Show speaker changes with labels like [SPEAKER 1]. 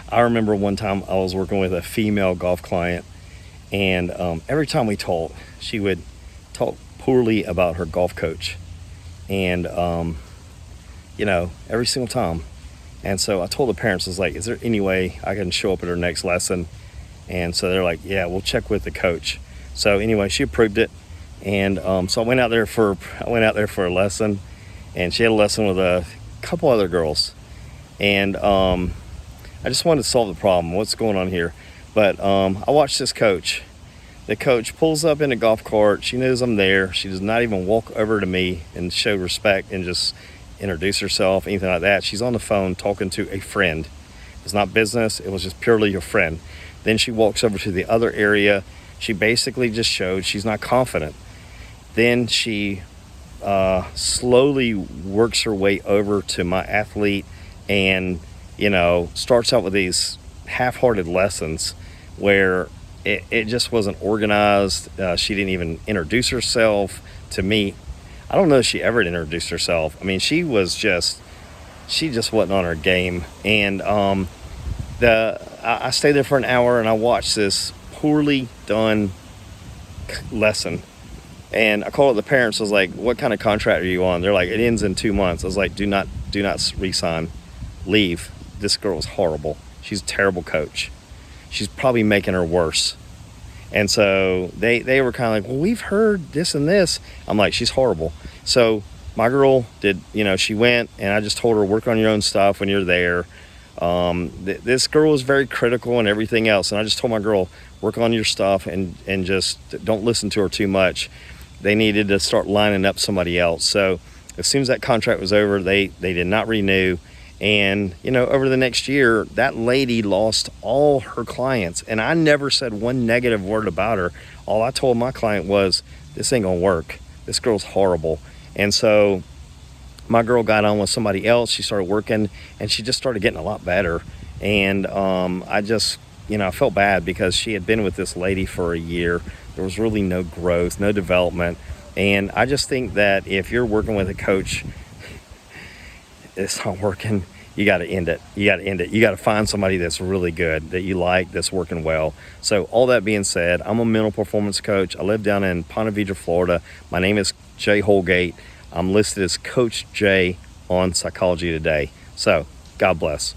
[SPEAKER 1] I remember one time I was working with a female golf client, and every time we talked, she would talk poorly about her golf coach, and every single time. And so I told the parents, I was like, "Is there any way I can show up at her next lesson?" And so they're like, "Yeah, we'll check with the coach." So anyway, she approved it, and so I went out there for a lesson, and she had a lesson with a couple other girls, and I just wanted to solve the problem. What's going on here? But I watched this coach. The coach pulls up in a golf cart. She knows I'm there. She does not even walk over to me and show respect and just introduce herself, anything like that. She's on the phone talking to a friend. It's not business. It was just purely a friend. Then she walks over to the other area. She basically just showed she's not confident. Then she slowly works her way over to my athlete and, starts out with these half-hearted lessons where it just wasn't organized. She didn't even introduce herself to me. I don't know if she ever introduced herself. I mean, she just wasn't on her game. And I stayed there for an hour and I watched this poorly done lesson. And I called up the parents. I was like, "What kind of contract are you on?" They're like, "It ends in 2 months." I was like, do not re-sign. Leave. This girl is horrible. She's a terrible coach. She's probably making her worse. And so they were kind of like, "Well, we've heard this and this." I'm like, "She's horrible." So my girl did, she went, and I just told her, work on your own stuff when you're there. This girl was very critical and everything else. And I just told my girl, work on your stuff and just don't listen to her too much. They needed to start lining up somebody else. So as soon as that contract was over, they did not renew. And, over the next year, that lady lost all her clients. And I never said one negative word about her. All I told my client was, this ain't gonna work. This girl's horrible. And so my girl got on with somebody else. She started working, and she just started getting a lot better. And I just, I felt bad because she had been with this lady for a year. There was really no growth, no development. And I just think that if you're working with a coach, it's not working, you got to end it. You got to find somebody that's really good, that you like, that's working well. So all that being said, I'm a mental performance coach. I live down in Ponte Vedra, Florida. My name is Jay Holgate. I'm listed as Coach Jay on Psychology Today. So God bless.